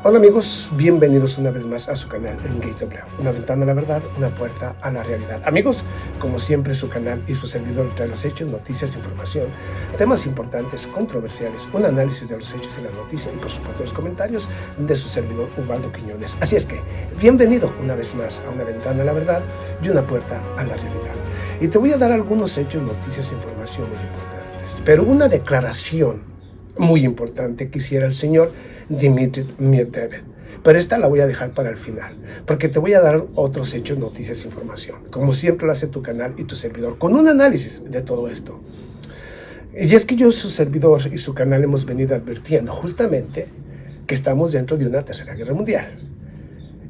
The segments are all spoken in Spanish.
Hola amigos, bienvenidos una vez más a su canal en Gate Hebreo, una ventana a la verdad, una puerta a la realidad. Amigos, como siempre su canal y su servidor trae los hechos, noticias, información, temas importantes, controversiales, un análisis de los hechos y la noticia y por supuesto los comentarios de su servidor Ubaldo Quiñones. Así es que, bienvenido una vez más a una ventana a la verdad y una puerta a la realidad. Y te voy a dar algunos hechos, noticias e información muy importantes, pero una declaración muy importante que hiciera el señor Dmitry Medvedev. Pero esta la voy a dejar para el final, porque te voy a dar otros hechos, noticias e información, como siempre lo hace tu canal y tu servidor, con un análisis de todo esto. Y es que yo, su servidor y su canal hemos venido advirtiendo justamente que estamos dentro de una tercera guerra mundial.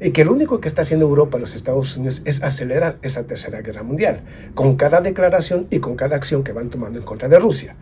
Y que lo único que está haciendo Europa y los Estados Unidos es acelerar esa tercera guerra mundial, con cada declaración y con cada acción que van tomando en contra de Rusia.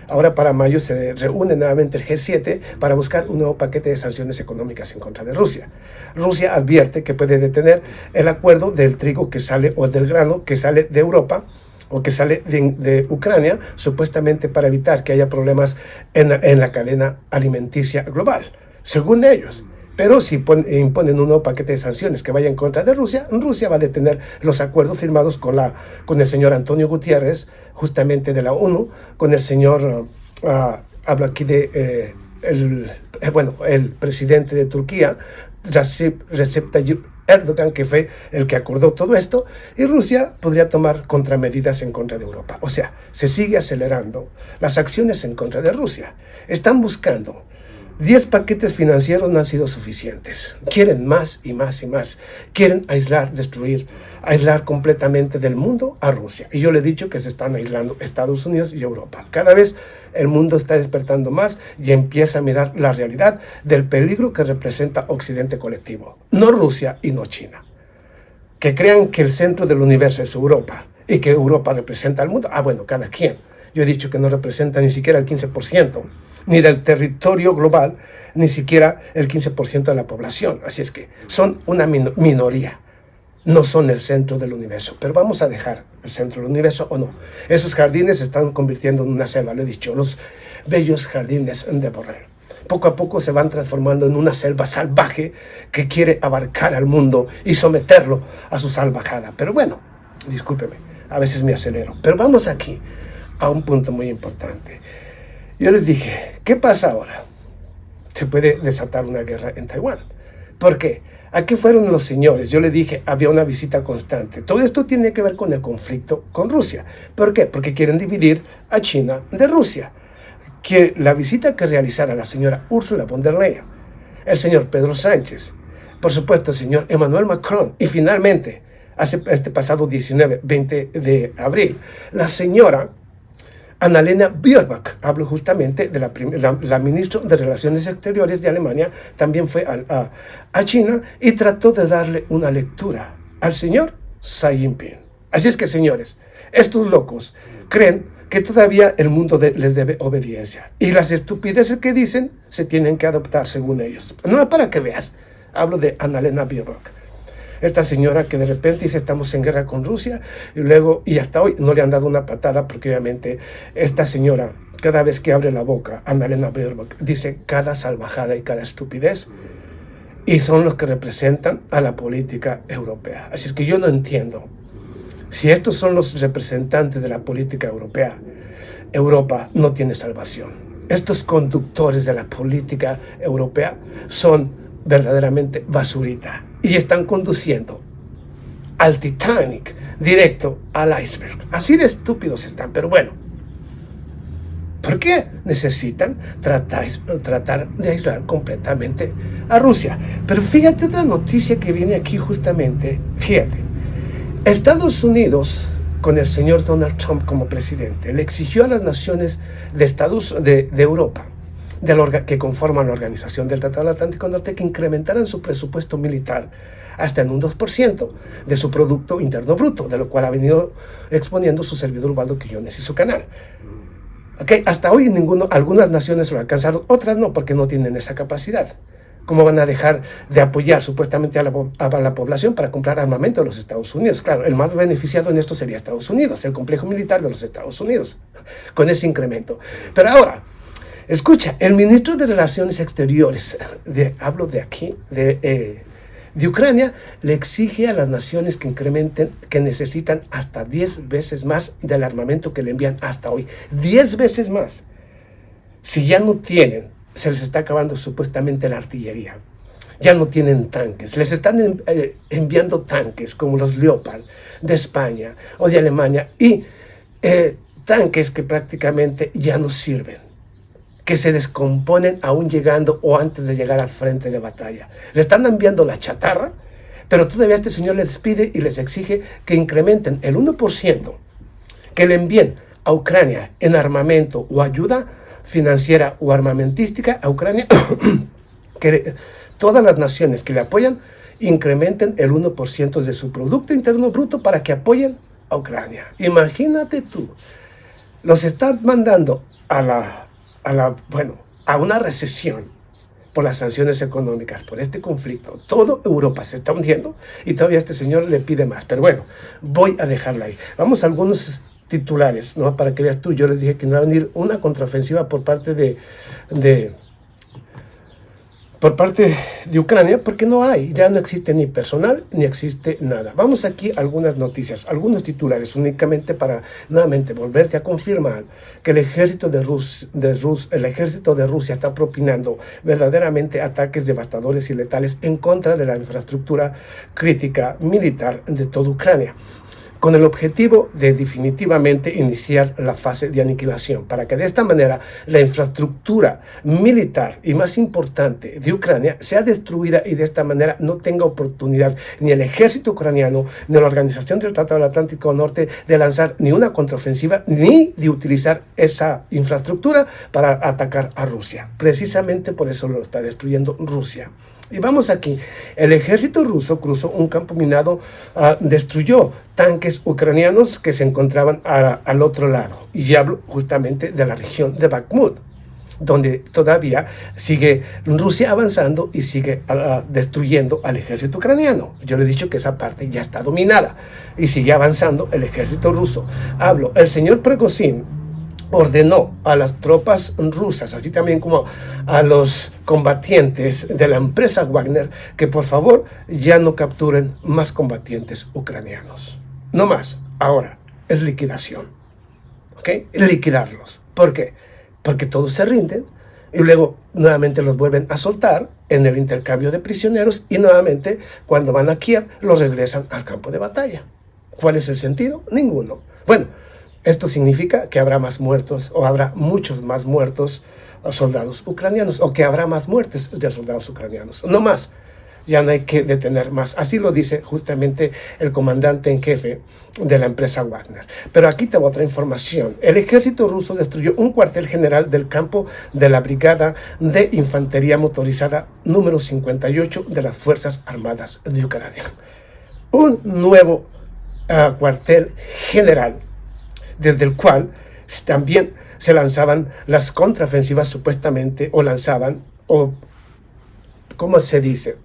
Ahora para mayo se reúne nuevamente el G7 para buscar un nuevo paquete de sanciones económicas en contra de Rusia. Rusia advierte que puede detener el acuerdo del trigo que sale o del grano que sale de Europa o que sale de Ucrania, supuestamente para evitar que haya problemas en la cadena alimenticia global, según ellos. Pero si imponen un nuevo paquete de sanciones que vaya en contra de Rusia, Rusia va a detener los acuerdos firmados con el señor Antonio Guterres, justamente de la ONU, con el señor, hablo aquí de el presidente de Turquía, Recep Tayyip Erdogan, que fue el que acordó todo esto, y Rusia podría tomar contramedidas en contra de Europa. O sea, se sigue acelerando las acciones en contra de Rusia. Están buscando 10 paquetes financieros, no han sido suficientes. Quieren más y más y más. Quieren aislar, destruir, aislar completamente del mundo a Rusia. Y yo le he dicho que se están aislando Estados Unidos y Europa. Cada vez el mundo está despertando más y empieza a mirar la realidad del peligro que representa Occidente colectivo. No Rusia y no China. Que crean que el centro del universo es Europa y que Europa representa al mundo. Bueno, cada quien. Yo he dicho que no representa ni siquiera el 15%. Ni del territorio global, ni siquiera el 15% de la población. Así es que son una minoría, no son el centro del universo. Pero vamos a dejar el centro del universo o no. Esos jardines se están convirtiendo en una selva, lo he dicho, los bellos jardines de Borrell. Poco a poco se van transformando en una selva salvaje que quiere abarcar al mundo y someterlo a su salvajada. Pero bueno, discúlpeme, a veces me acelero. Pero vamos aquí a un punto muy importante. Yo les dije, ¿qué pasa ahora? Se puede desatar una guerra en Taiwán. ¿Por qué? Aquí fueron los señores. Yo les dije, había una visita constante. Todo esto tiene que ver con el conflicto con Rusia. ¿Por qué? Porque quieren dividir a China de Rusia. Que la visita que realizara la señora Ursula von der Leyen, el señor Pedro Sánchez, por supuesto el señor Emmanuel Macron, y finalmente, este pasado 19-20 de abril, la señora Annalena Baerbock, hablo justamente de la ministra de Relaciones Exteriores de Alemania, también fue a China y trató de darle una lectura al señor Xi Jinping. Así es que, señores, estos locos creen que todavía el mundo les debe obediencia y las estupideces que dicen se tienen que adoptar según ellos. No, para que veas, hablo de Annalena Baerbock. Esta señora que de repente dice estamos en guerra con Rusia y luego, y hasta hoy no le han dado una patada porque obviamente esta señora cada vez que abre la boca, Annalena Baerbock, dice cada salvajada y cada estupidez y son los que representan a la política europea. Así es que yo no entiendo si estos son los representantes de la política europea. Europa no tiene salvación. Estos conductores de la política europea son verdaderamente basurita y están conduciendo al Titanic directo al iceberg. Así de estúpidos están, pero bueno, ¿por qué necesitan tratar de aislar completamente a Rusia? Pero fíjate otra noticia que viene aquí justamente, fíjate, Estados Unidos con el señor Donald Trump como presidente le exigió a las naciones de Europa que conforman la Organización del Tratado del Atlántico Norte que incrementaran su presupuesto militar hasta en un 2% de su Producto Interno Bruto, de lo cual ha venido exponiendo su servidor Ubaldo Quiñones y su canal. Hasta hoy algunas naciones lo alcanzaron, otras no, porque no tienen esa capacidad. ¿Cómo van a dejar de apoyar supuestamente a la población para comprar armamento de los Estados Unidos? Claro, el más beneficiado en esto sería Estados Unidos, el complejo militar de los Estados Unidos, con ese incremento. Pero ahora, Escucha, el ministro de Relaciones Exteriores, hablo de aquí, de Ucrania, le exige a las naciones que incrementen, que necesitan hasta 10 veces más del armamento que le envían hasta hoy. 10 veces más. Si ya no tienen, se les está acabando supuestamente la artillería. Ya no tienen tanques. Les están enviando tanques como los Leopard de España o de Alemania y tanques que prácticamente ya no sirven, que se descomponen aún llegando o antes de llegar al frente de batalla. Le están enviando la chatarra, pero todavía este señor les pide y les exige que incrementen el 1%, que le envíen a Ucrania en armamento o ayuda financiera o armamentística a Ucrania, que todas las naciones que le apoyan incrementen el 1% de su Producto Interno Bruto para que apoyen a Ucrania. Imagínate tú, los están mandando a una recesión por las sanciones económicas, por este conflicto. Toda Europa se está hundiendo y todavía este señor le pide más. Pero bueno, voy a dejarla ahí. Vamos a algunos titulares, ¿no? Para que veas tú, yo les dije que no va a venir una contraofensiva por parte de Ucrania, porque no hay, ya no existe ni personal, ni existe nada. Vamos aquí a algunas noticias, algunos titulares, únicamente para nuevamente volverte a confirmar que el ejército de Rusia está propinando verdaderamente ataques devastadores y letales en contra de la infraestructura crítica militar de toda Ucrania, con el objetivo de definitivamente iniciar la fase de aniquilación, para que de esta manera la infraestructura militar y más importante de Ucrania sea destruida y de esta manera no tenga oportunidad ni el ejército ucraniano ni la Organización del Tratado del Atlántico Norte de lanzar ni una contraofensiva ni de utilizar esa infraestructura para atacar a Rusia. Precisamente por eso lo está destruyendo Rusia. Y vamos aquí, el ejército ruso cruzó un campo minado, destruyó tanques ucranianos que se encontraban al otro lado. Y hablo justamente de la región de Bakhmut, donde todavía sigue Rusia avanzando y sigue destruyendo al ejército ucraniano. Yo le he dicho que esa parte ya está dominada y sigue avanzando el ejército ruso. Hablo, el señor Prigozhin ordenó a las tropas rusas, así también como a los combatientes de la empresa Wagner, que por favor ya no capturen más combatientes ucranianos. No más. Ahora es liquidación. ¿Ok? Liquidarlos. ¿Por qué? Porque todos se rinden y luego nuevamente los vuelven a soltar en el intercambio de prisioneros y nuevamente cuando van a Kiev los regresan al campo de batalla. ¿Cuál es el sentido? Ninguno. Bueno, esto significa que habrá más muertos o habrá muchos más muertos soldados ucranianos o que habrá más muertes de soldados ucranianos. No más, ya no hay que detener más. Así lo dice justamente el comandante en jefe de la empresa Wagner. Pero aquí te voy a otra información. El ejército ruso destruyó un cuartel general del campo de la Brigada de Infantería Motorizada número 58 de las Fuerzas Armadas de Ucrania. Un nuevo cuartel general, desde el cual también se lanzaban las contraofensivas supuestamente, ¿cómo se dice?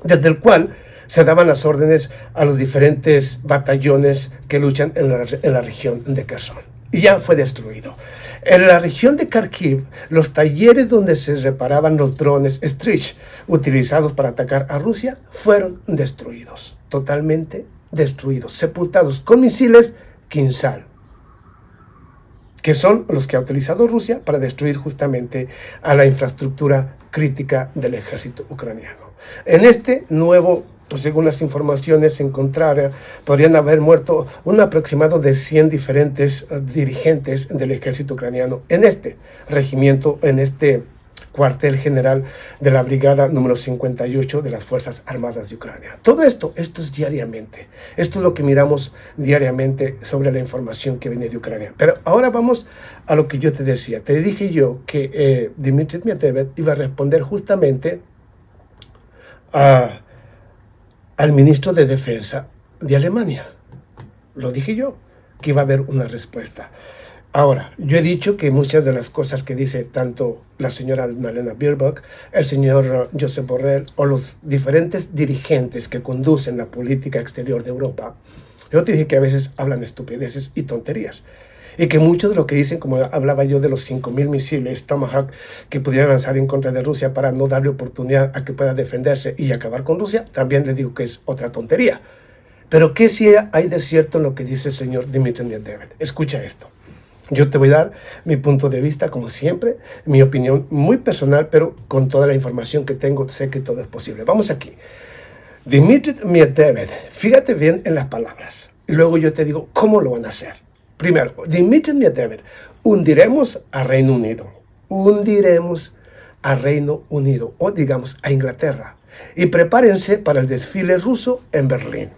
Desde el cual se daban las órdenes a los diferentes batallones que luchan en la región de Kherson. Y ya fue destruido. En la región de Kharkiv, los talleres donde se reparaban los drones Stryj utilizados para atacar a Rusia fueron destruidos, totalmente destruidos, sepultados con misiles Kinzhal, que son los que ha utilizado Rusia para destruir justamente a la infraestructura crítica del ejército ucraniano. En este nuevo, según las informaciones se encontraron, podrían haber muerto un aproximado de 100 diferentes dirigentes del ejército ucraniano en este regimiento, en este cuartel general de la brigada número 58 de las Fuerzas Armadas de Ucrania. Todo esto es diariamente. Esto es lo que miramos diariamente sobre la información que viene de Ucrania. Pero ahora vamos a lo que yo te decía. Te dije yo que Dmitry Medvedev iba a responder justamente al ministro de Defensa de Alemania. Lo dije yo, que iba a haber una respuesta. Ahora, yo he dicho que muchas de las cosas que dice tanto la señora Annalena Baerbock, el señor Josep Borrell o los diferentes dirigentes que conducen la política exterior de Europa, yo te dije que a veces hablan estupideces y tonterías. y que mucho de lo que dicen, como hablaba yo de los 5.000 misiles Tomahawk que pudieran lanzar en contra de Rusia para no darle oportunidad a que pueda defenderse y acabar con Rusia, también le digo que es otra tontería. Pero ¿qué si hay de cierto en lo que dice el señor Dmitry Medvedev? Escucha esto. Yo te voy a dar mi punto de vista, como siempre, mi opinión muy personal, pero con toda la información que tengo, sé que todo es posible. Vamos aquí. Dmitry Medvedev, fíjate bien en las palabras. Y luego yo te digo cómo lo van a hacer. Primero, Dmitry Medvedev, hundiremos a Reino Unido. Hundiremos a Reino Unido, o digamos a Inglaterra. Y prepárense para el desfile ruso en Berlín.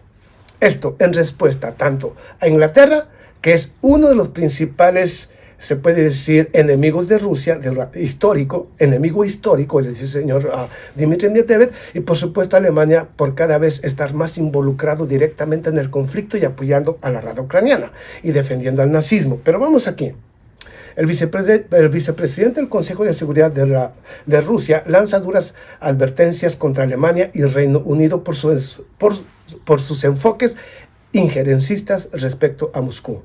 Esto en respuesta tanto a Inglaterra, que es uno de los principales, se puede decir, enemigos de Rusia, enemigo histórico, le dice el señor Dmitry Medvedev, y por supuesto a Alemania por cada vez estar más involucrado directamente en el conflicto y apoyando a la raza ucraniana y defendiendo al nazismo. Pero vamos aquí. El vicepresidente del Consejo de Seguridad de Rusia lanza duras advertencias contra Alemania y Reino Unido por sus enfoques injerencistas respecto a Moscú.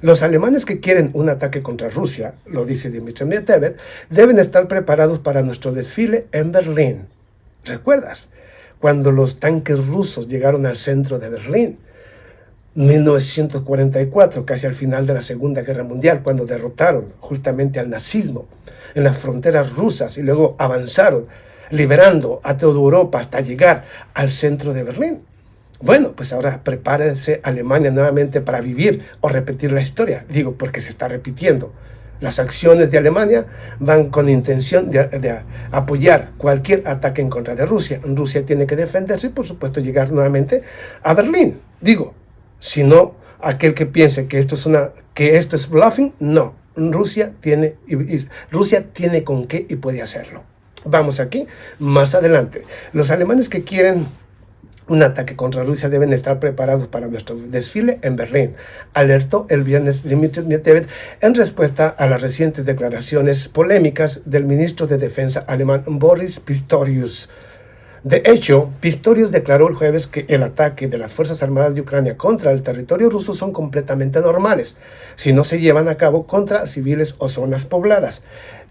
Los alemanes que quieren un ataque contra Rusia, lo dice Dmitry Medvedev, deben estar preparados para nuestro desfile en Berlín. ¿Recuerdas? Cuando los tanques rusos llegaron al centro de Berlín, 1944, casi al final de la Segunda Guerra Mundial, cuando derrotaron justamente al nazismo en las fronteras rusas y luego avanzaron, liberando a toda Europa hasta llegar al centro de Berlín. Bueno, pues ahora prepárense Alemania nuevamente para vivir o repetir la historia. Digo, porque se está repitiendo. Las acciones de Alemania van con intención de apoyar cualquier ataque en contra de Rusia. Rusia tiene que defenderse y, por supuesto, llegar nuevamente a Berlín. Digo, si no, aquel que piense que esto es bluffing, no. Rusia tiene con qué y puede hacerlo. Vamos aquí, más adelante. Los alemanes que quieren un ataque contra Rusia deben estar preparados para nuestro desfile en Berlín, alertó el viernes Dmitry Medvedev en respuesta a las recientes declaraciones polémicas del ministro de Defensa alemán Boris Pistorius. De hecho, Pistorius declaró el jueves que el ataque de las Fuerzas Armadas de Ucrania contra el territorio ruso son completamente normales, si no se llevan a cabo contra civiles o zonas pobladas.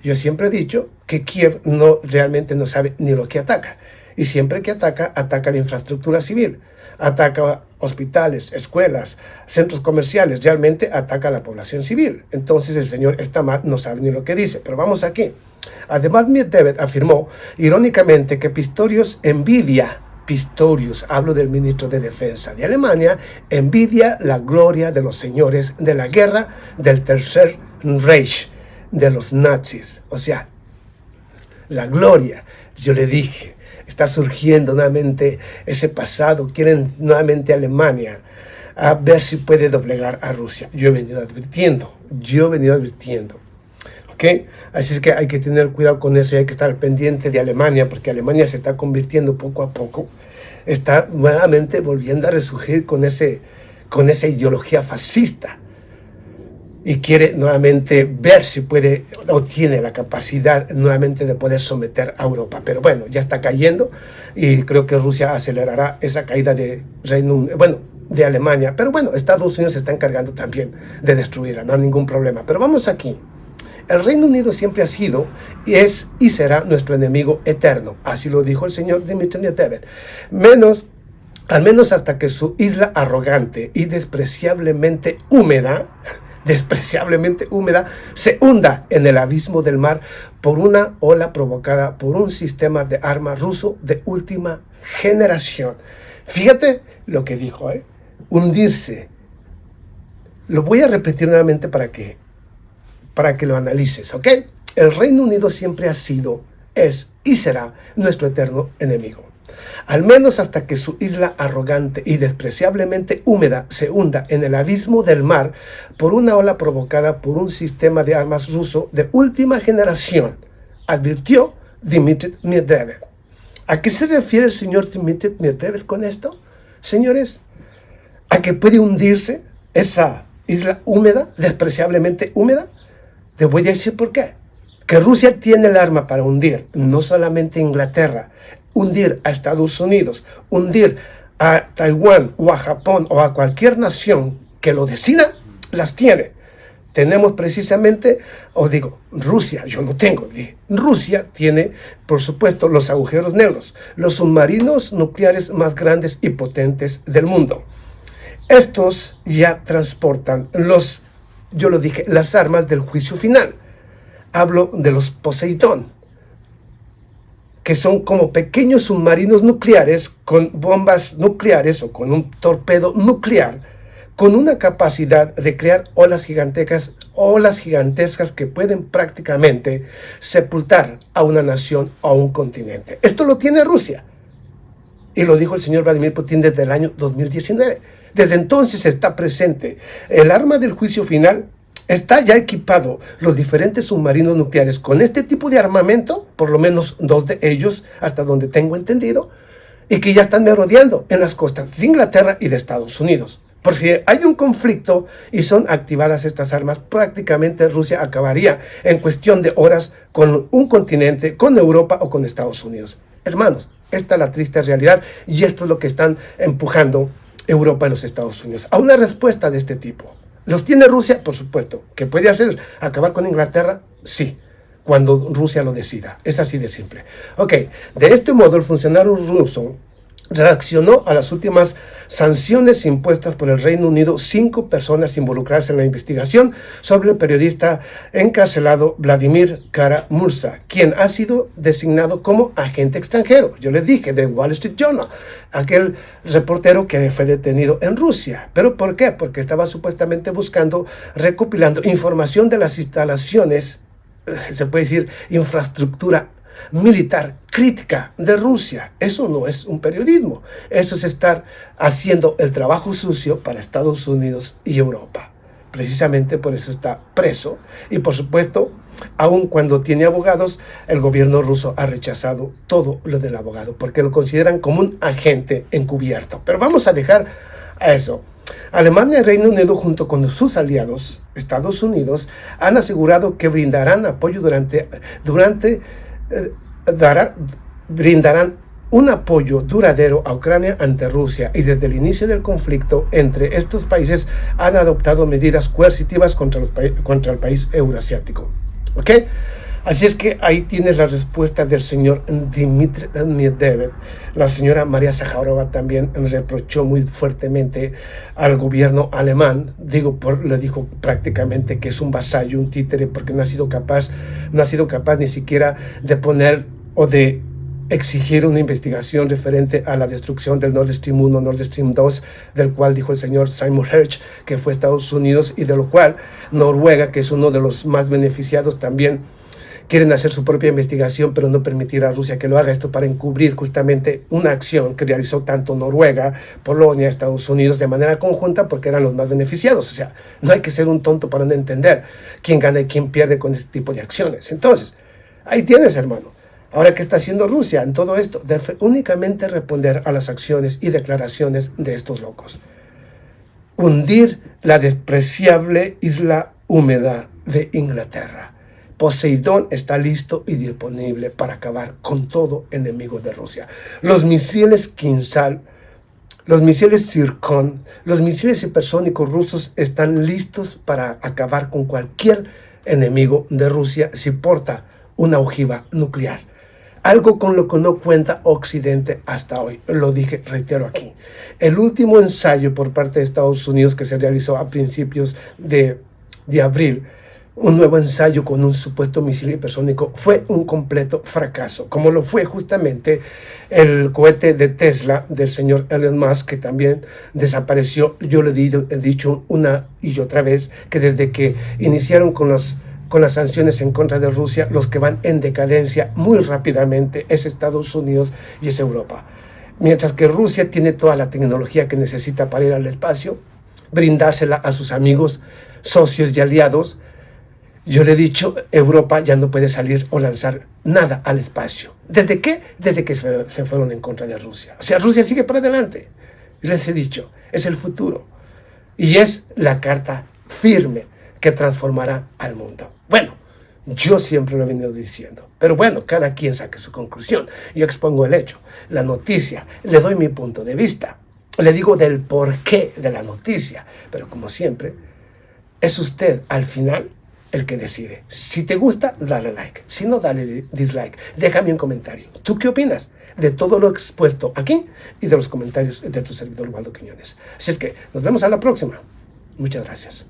Yo siempre he dicho que Kiev realmente no sabe ni lo que ataca. Y siempre que ataca la infraestructura civil, ataca hospitales, escuelas, centros comerciales, realmente ataca a la población civil. Entonces el señor está mal, no sabe ni lo que dice. Pero vamos aquí. Además, Medvedev afirmó irónicamente que Pistorius, hablo del ministro de Defensa de Alemania, envidia la gloria de los señores de la guerra del Tercer Reich, de los nazis. O sea, la gloria, yo le dije, está surgiendo nuevamente ese pasado, quieren nuevamente Alemania a ver si puede doblegar a Rusia. Yo he venido advirtiendo, ¿ok? Así es que hay que tener cuidado con eso y hay que estar pendiente de Alemania, porque Alemania se está convirtiendo poco a poco, está nuevamente volviendo a resurgir con esa ideología fascista. Y quiere nuevamente ver si puede o tiene la capacidad nuevamente de poder someter a Europa. Pero bueno, ya está cayendo y creo que Rusia acelerará esa caída de de Alemania. Pero bueno, Estados Unidos se está encargando también de destruirla, no hay ningún problema. Pero vamos aquí. El Reino Unido siempre ha sido, es y será nuestro enemigo eterno. Así lo dijo el señor Dmitry Medvedev. Al menos hasta que su isla arrogante y despreciablemente húmeda, se hunda en el abismo del mar por una ola provocada por un sistema de armas ruso de última generación. Fíjate lo que dijo, hundirse. Lo voy a repetir nuevamente para que lo analices, ¿ok? El Reino Unido siempre ha sido, es y será nuestro eterno enemigo. Al menos hasta que su isla arrogante y despreciablemente húmeda se hunda en el abismo del mar por una ola provocada por un sistema de armas ruso de última generación, advirtió Dmitry Medvedev. ¿A qué se refiere el señor Dmitry Medvedev con esto? Señores, a que puede hundirse esa isla húmeda, despreciablemente húmeda. Te voy a decir por qué. Que Rusia tiene el arma para hundir no solamente Inglaterra, hundir a Estados Unidos, hundir a Taiwán o a Japón o a cualquier nación que lo decida, las tiene. tenemos precisamente, Rusia, yo no tengo, Rusia tiene, por supuesto, los agujeros negros, los submarinos nucleares más grandes y potentes del mundo. Estos ya transportan las armas del juicio final. Hablo de los Poseidón, que son como pequeños submarinos nucleares con bombas nucleares o con un torpedo nuclear, con una capacidad de crear olas gigantescas que pueden prácticamente sepultar a una nación o a un continente. Esto lo tiene Rusia. Y lo dijo el señor Vladimir Putin desde el año 2019. Desde entonces está presente. El arma del juicio final está ya equipado, los diferentes submarinos nucleares con este tipo de armamento, por lo menos 2 de ellos, hasta donde tengo entendido, y que ya están merodeando en las costas de Inglaterra y de Estados Unidos. Por si hay un conflicto y son activadas estas armas, prácticamente Rusia acabaría en cuestión de horas con un continente, con Europa o con Estados Unidos. Hermanos, esta es la triste realidad y esto es lo que están empujando Europa y los Estados Unidos a una respuesta de este tipo. ¿Los tiene Rusia? Por supuesto. ¿Qué puede hacer? ¿Acabar con Inglaterra? Sí, cuando Rusia lo decida. Es así de simple. Ok, de este modo el funcionario ruso reaccionó a las últimas sanciones impuestas por el Reino Unido. 5 personas involucradas en la investigación sobre el periodista encarcelado Vladimir Kara-Murza, quien ha sido designado como agente extranjero. Yo les dije, de Wall Street Journal, aquel reportero que fue detenido en Rusia. ¿Pero por qué? Porque estaba supuestamente recopilando información de las instalaciones, se puede decir, infraestructura militar crítica de Rusia. Eso no es un periodismo, eso es estar haciendo el trabajo sucio para Estados Unidos y Europa. Precisamente por eso está preso y, por supuesto, aun cuando tiene abogados, el gobierno ruso ha rechazado todo lo del abogado porque lo consideran como un agente encubierto. Pero vamos a dejar a eso. Alemania y Reino Unido, junto con sus aliados, Estados Unidos, han asegurado que brindarán apoyo brindarán un apoyo duradero a Ucrania ante Rusia, y desde el inicio del conflicto entre estos países han adoptado medidas coercitivas contra el país euroasiático. ¿Ok? Así es que ahí tienes la respuesta del señor Dmitry Medvedev. La señora María Zaharova también reprochó muy fuertemente al gobierno alemán. Le dijo prácticamente que es un vasallo, un títere, porque no ha sido capaz ni siquiera de poner o de exigir una investigación referente a la destrucción del Nord Stream 1, Nord Stream 2, del cual dijo el señor Simon Hersh que fue Estados Unidos, y de lo cual Noruega, que es uno de los más beneficiados, también quieren hacer su propia investigación, pero no permitir a Rusia que lo haga. Esto para encubrir justamente una acción que realizó tanto Noruega, Polonia, Estados Unidos de manera conjunta, porque eran los más beneficiados. O sea, no hay que ser un tonto para no entender quién gana y quién pierde con este tipo de acciones. Entonces, ahí tienes, hermano. Ahora, ¿qué está haciendo Rusia en todo esto? Únicamente responder a las acciones y declaraciones de estos locos. Hundir la despreciable isla húmeda de Inglaterra. Poseidón está listo y disponible para acabar con todo enemigo de Rusia. Los misiles Kinzhal, los misiles Zircon, los misiles hipersónicos rusos están listos para acabar con cualquier enemigo de Rusia si porta una ojiva nuclear. Algo con lo que no cuenta Occidente hasta hoy. Lo dije, reitero aquí. El último ensayo por parte de Estados Unidos que se realizó a principios de abril, un nuevo ensayo con un supuesto misil hipersónico, fue un completo fracaso, como lo fue justamente el cohete de Tesla del señor Elon Musk, que también desapareció. Yo le he dicho una y otra vez que desde que iniciaron con las sanciones en contra de Rusia, los que van en decadencia muy rápidamente es Estados Unidos y es Europa. Mientras que Rusia tiene toda la tecnología que necesita para ir al espacio, brindársela a sus amigos, socios y aliados. Yo le he dicho, Europa ya no puede salir o lanzar nada al espacio. ¿Desde qué? Desde que se fueron en contra de Rusia. O sea, Rusia sigue para adelante. Les he dicho, es el futuro. Y es la carta firme que transformará al mundo. Bueno, yo siempre lo he venido diciendo. Pero bueno, cada quien saque su conclusión. Yo expongo el hecho, la noticia, le doy mi punto de vista. Le digo del porqué de la noticia. Pero como siempre, Es usted al final el que decide. Si te gusta, dale like. Si no, dale dislike. Déjame un comentario. ¿Tú qué opinas de todo lo expuesto aquí y de los comentarios de tu servidor Waldo Quiñones? Así es que nos vemos a la próxima. Muchas gracias.